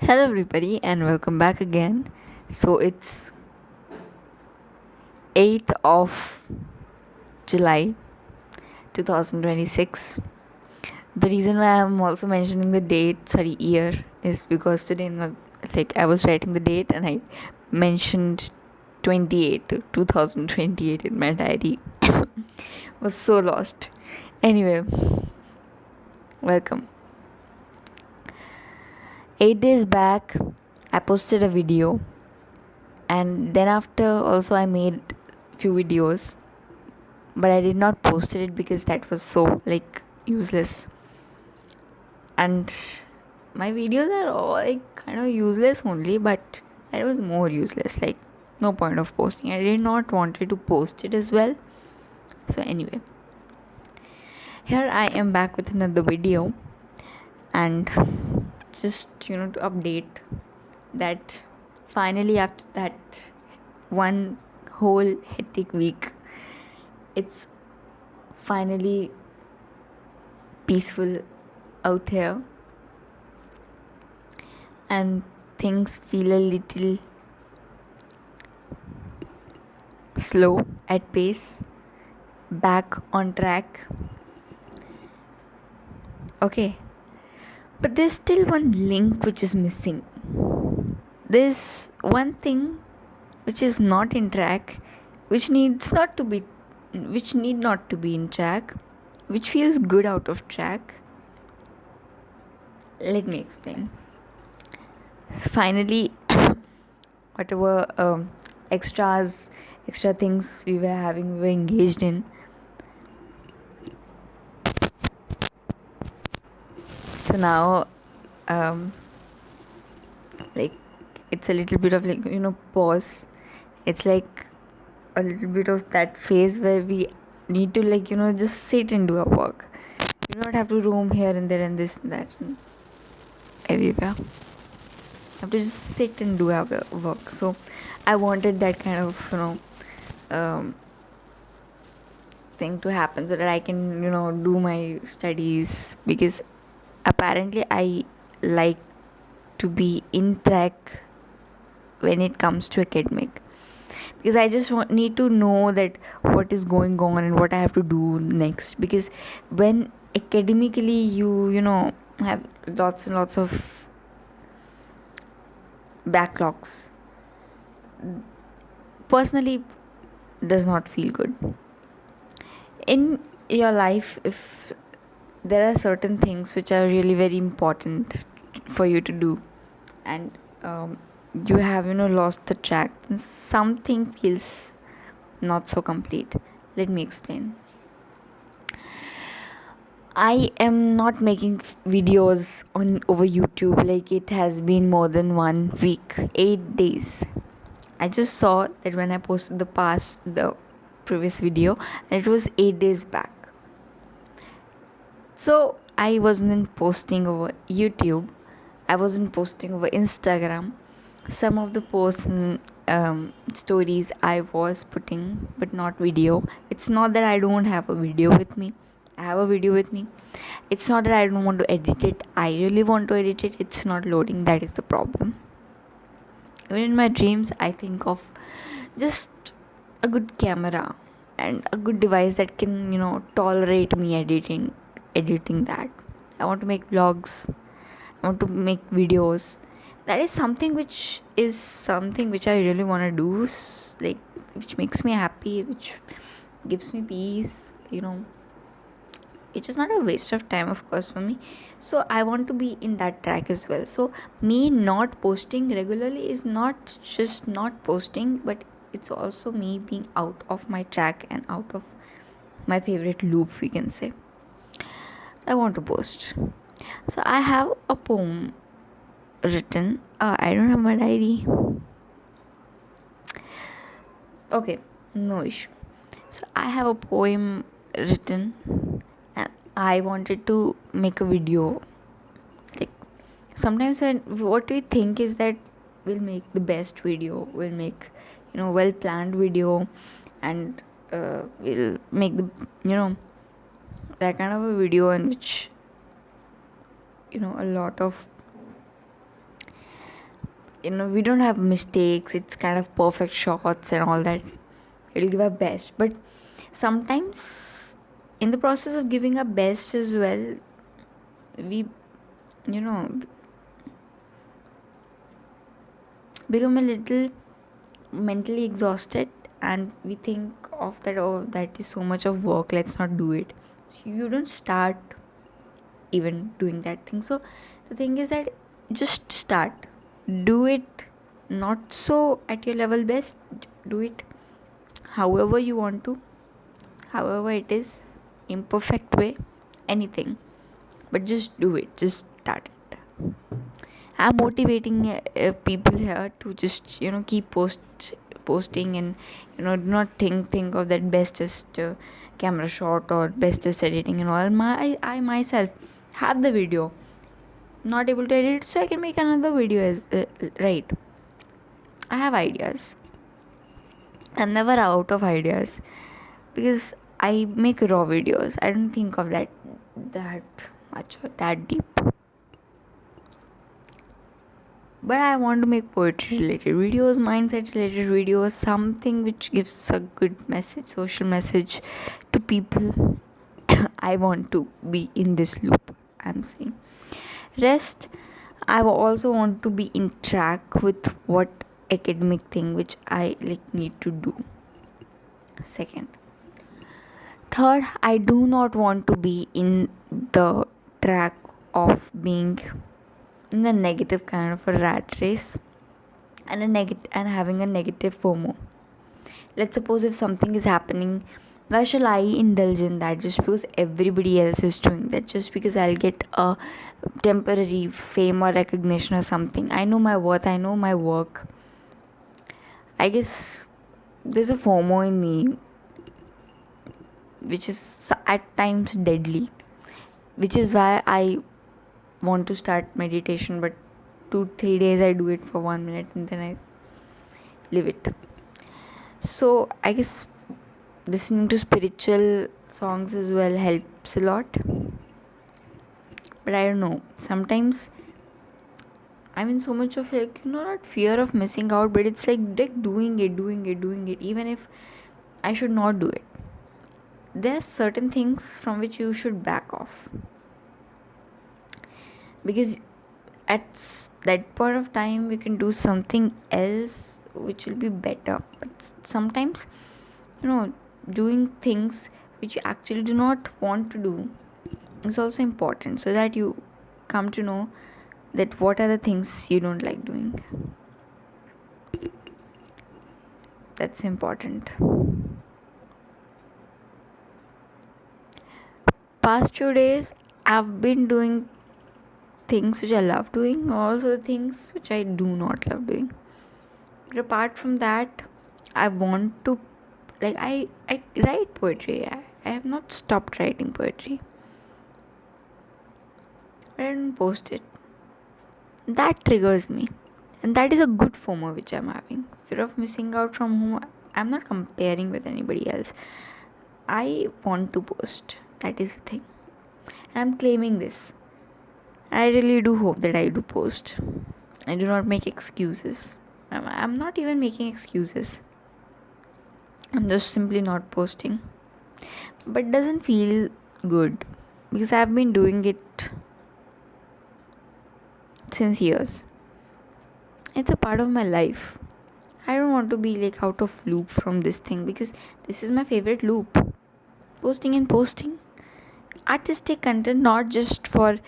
Hello, everybody, and welcome back again. So it's 8th of July 2026. The reason why I'm also mentioning the year, is because today, I was writing the date and I mentioned 2028 in my diary. Was so lost. Anyway, welcome. 8 days back, I posted a video, and then after also I made few videos, but I did not post it because that was so useless. And my videos are all kind of useless only, but that was more useless. No point of posting. I did not wanted to post it as well. So anyway, here I am back with another video, and just to update that finally after that one whole hectic week, it's finally peaceful out here, and things feel a little slow at pace, back on track. Okay, but there's still one link which is missing. There's one thing which is not in track, which needs not to be which need not to be in track, which feels good out of track. Let me explain. Finally, whatever extra things we were engaged in. So now, it's a little bit of pause. It's like a little bit of that phase where we need to just sit and do our work. You don't have to roam here and there and this and that and everywhere. You have to just sit and do our work. So I wanted that kind of thing to happen so that I can do my studies, because apparently I like to be in track when it comes to academic, because I just need to know that what is going on and what I have to do next. Because when academically you have lots and lots of backlogs, personally does not feel good. In your life, if there are certain things which are really very important for you to do, and you have lost the track, then something feels not so complete. Let me explain. I am not making videos on over YouTube. It has been more than 1 week, 8 days. I just saw that when I posted the previous video, and it was 8 days back. So I wasn't posting over YouTube, I wasn't posting over Instagram. Some of the posts and stories I was putting, but not video. It's not that I don't have a video with me. I have a video with me. It's not that I don't want to edit it. I really want to edit it. It's not loading. That is the problem. Even in my dreams, I think of just a good camera and a good device that can tolerate me editing that. I want to make vlogs. I want to make videos. That is something which I really want to do, which makes me happy, which gives me peace, which is not a waste of time, of course, for me. So I want to be in that track as well. So me not posting regularly is not just not posting, but it's also me being out of my track and out of my favorite loop, we can say. I want to post. So I have a poem written. I don't have my diary. Okay, no issue. So I have a poem written, and I wanted to make a video. Sometimes what we think is that we'll make the best video, we'll make well planned video, and we'll make the that kind of a video in which a lot of we don't have mistakes. It's kind of perfect shots and all that. We'll give our best, but sometimes in the process of giving our best as well, we become a little mentally exhausted, and we think of that, oh, that is so much of work, let's not do it. So you don't start even doing that thing. So the thing is that just start, do it, not so at your level best, do it however you want to, however it is, imperfect way, anything, but just do it, just start it. I'm motivating people here to just keep posting, and do not think of that bestest camera shot or bestest editing and all. I myself have the video, not able to edit, so I can make another video as right. I have ideas. I'm never out of ideas because I make raw videos. I don't think of that much or that deep. But I want to make poetry related videos, mindset related videos, something which gives a good message, social message to people. I want to be in this loop, I'm saying. Rest, I also want to be in track with what academic thing which I need to do. Second. Third, I do not want to be in the track of being in the negative kind of a rat race and having a negative FOMO. Let's suppose if something is happening, why shall I indulge in that just because everybody else is doing that, just because I'll get a temporary fame or recognition or something? I know my worth, I know my work. I guess there's a FOMO in me which is at times deadly, which is why I want to start meditation, but 2-3 days I do it for 1 minute and then I leave it. So I guess listening to spiritual songs as well helps a lot, but I don't know, sometimes I'm in so much of not fear of missing out, but it's like doing it even if I should not do it. There are certain things from which you should back off, because at that point of time we can do something else which will be better. But sometimes doing things which you actually do not want to do is also important, so that you come to know that what are the things you don't like doing. That's important. Past 2 days I've been doing things which I love doing, also the things which I do not love doing. But apart from that, I want to I write poetry. I have not stopped writing poetry, but I don't post it. That triggers me, and that is a good FOMO which I'm having, fear of missing out, from whom I'm not comparing with anybody else. I want to post, that is the thing, and I'm claiming this. I really do hope that I do post. I do not make excuses. I'm not even making excuses. I'm just simply not posting. But it doesn't feel good because I've been doing it since years. It's a part of my life. I don't want to be out of loop from this thing, because this is my favorite loop. Posting and posting. Artistic content, not just for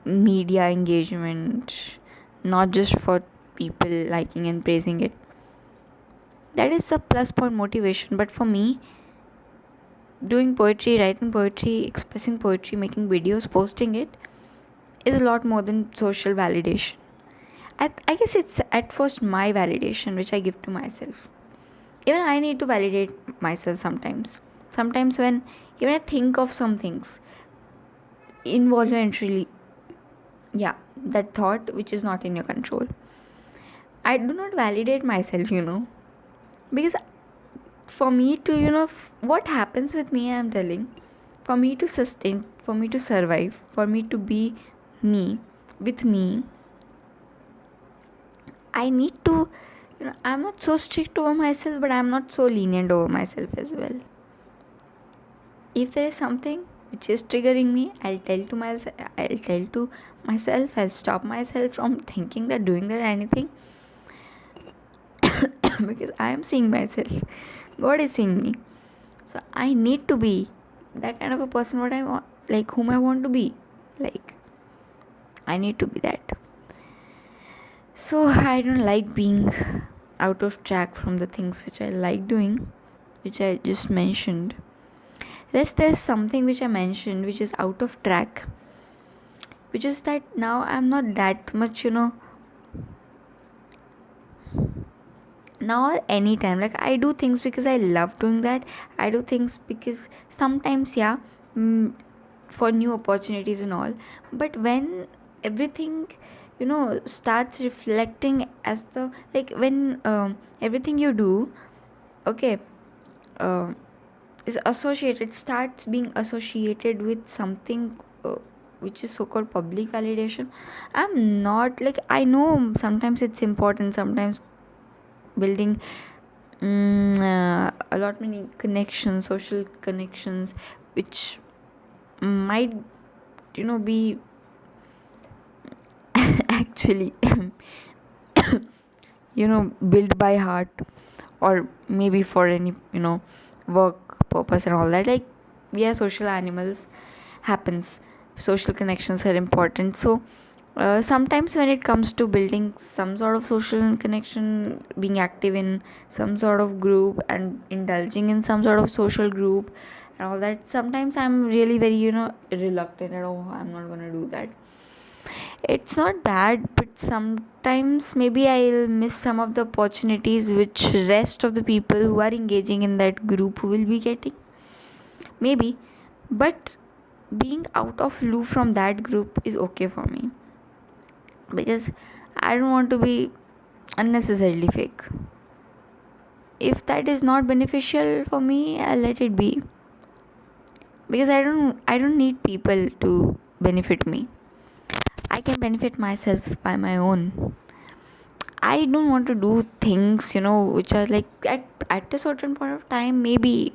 media engagement, not just for people liking and praising it. That is a plus point motivation, but for me, doing poetry, writing poetry, expressing poetry, making videos, posting it is a lot more than social validation. I guess it's at first my validation which I give to myself. Even I need to validate myself sometimes when even I think of some things involuntarily, that thought which is not in your control, I do not validate myself, because for me to what happens with me, I'm telling, for me to sustain, for me to survive, for me to be me with me, I need to, I'm not so strict over myself, but I'm not so lenient over myself as well. If there is something which is triggering me, I'll tell to myself, I'll stop myself from thinking that, doing that, anything. Because I am seeing myself, God is seeing me. So I need to be that kind of a person, what I want, like whom I want to be. Like, I need to be that. So I don't like being out of track from the things which I like doing, which I just mentioned. Rest, there's something which I mentioned which is out of track, which is that now I'm not that much, now or anytime. Like, I do things because I love doing that. I do things because sometimes, yeah, for new opportunities and all. But when everything, starts reflecting as the, like, when everything you do, okay, uh, is associated, starts being associated with something which is so called public validation. I'm not, like, I know sometimes it's important, sometimes building a lot many connections, social connections, which might, be actually built by heart, or maybe for any work purpose and all that. Like, we are social animals, happens, social connections are important. So sometimes when it comes to building some sort of social connection, being active in some sort of group and indulging in some sort of social group and all that, sometimes I'm really very reluctant, and oh, I'm not gonna do that. It's not bad, but sometimes maybe I'll miss some of the opportunities which rest of the people who are engaging in that group will be getting, maybe. But being out of loop from that group is okay for me, because I don't want to be unnecessarily fake. If that is not beneficial for me, I'll let it be, because I don't need people to benefit me. I can benefit myself by my own. I don't want to do things, which are like, at a certain point of time, maybe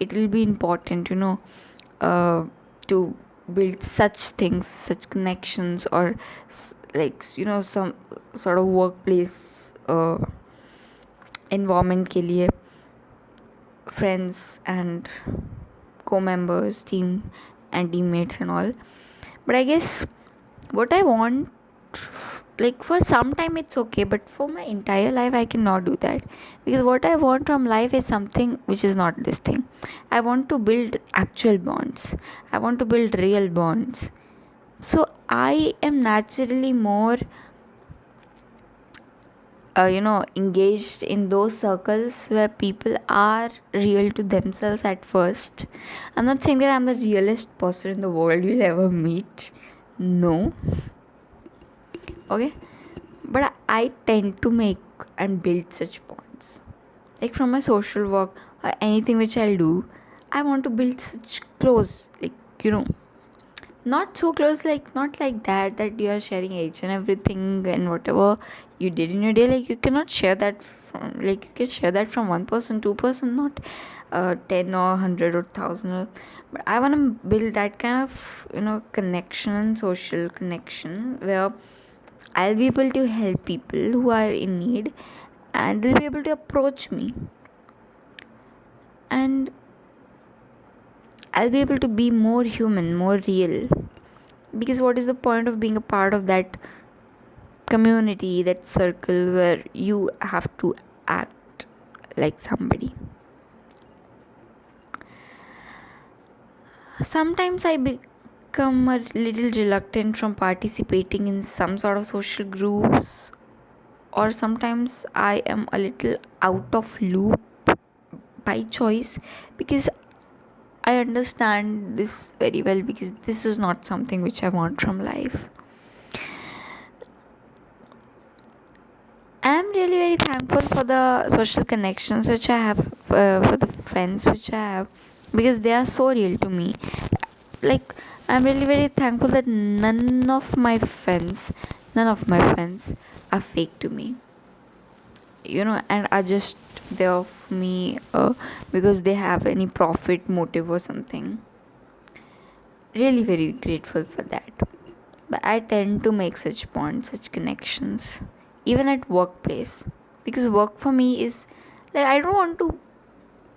it will be important, to build such things, such connections, or like, some sort of workplace environment के लिए, friends and co-members, team and teammates and all. But I guess what I want, like, for some time it's okay, but for my entire life I cannot do that, because what I want from life is something which is not this thing. I want to build actual bonds, I want to build real bonds. So I am naturally more engaged in those circles where people are real to themselves at first. I'm not saying that I'm the realest person in the world you'll ever meet, no, okay, but I tend to make and build such bonds. Like, from my social work or anything which I'll do, I want to build such close, like, not so close, like, not like that you are sharing each and everything and whatever you did in your day. Like, you cannot share that from, like, you can share that from one person, two person, not 10 or 100 or 1,000. But I want to build that kind of connection, social connection, where I'll be able to help people who are in need, and they'll be able to approach me, and I'll be able to be more human, more real. Because what is the point of being a part of that community, that circle where you have to act like somebody? Sometimes I become a little reluctant from participating in some sort of social groups, or sometimes I am a little out of loop by choice, because I understand this very well, because this is not something which I want from life. I am really very thankful for the social connections which I have, for the friends which I have, because they are so real to me. Like, I'm really very thankful that none of my friends are fake to me. and are just there for me because they have any profit motive or something. Really very grateful for that. But I tend to make such bonds, such connections, even at workplace, because work for me is like, I don't want to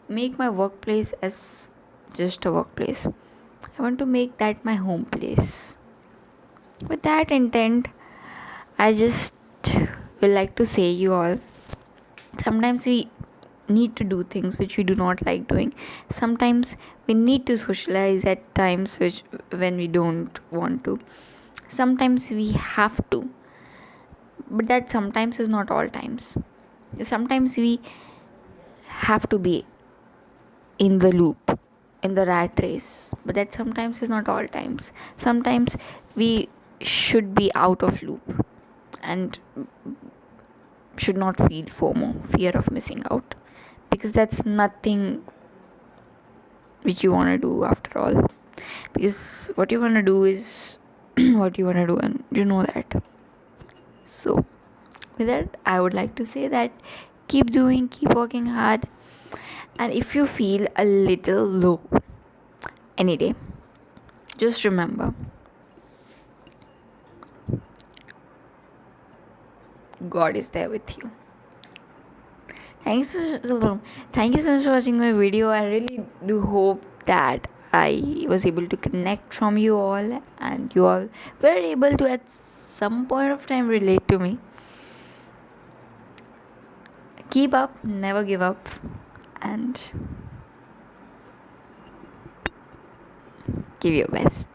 make my workplace as just a workplace. I want to make that my home place. With that intent, I just will like to say you all, sometimes we need to do things which we do not like doing. Sometimes we need to socialize at times which when we don't want to. Sometimes we have to, but that sometimes is not all times. Sometimes we have to be in the loop, in the rat race, but that sometimes is not all times. Sometimes we should be out of loop and should not feel FOMO, fear of missing out, because that's nothing which you want to do after all. Because what you want to do is what you want to do, and you know that. So, with that, I would like to say that keep doing, keep working hard, and if you feel a little low any day, just remember, God is there with you. Thank you so much for watching my video. I really do hope that I was able to connect from you all, and you all were able to at some point of time relate to me. Keep up, never give up, and give your best.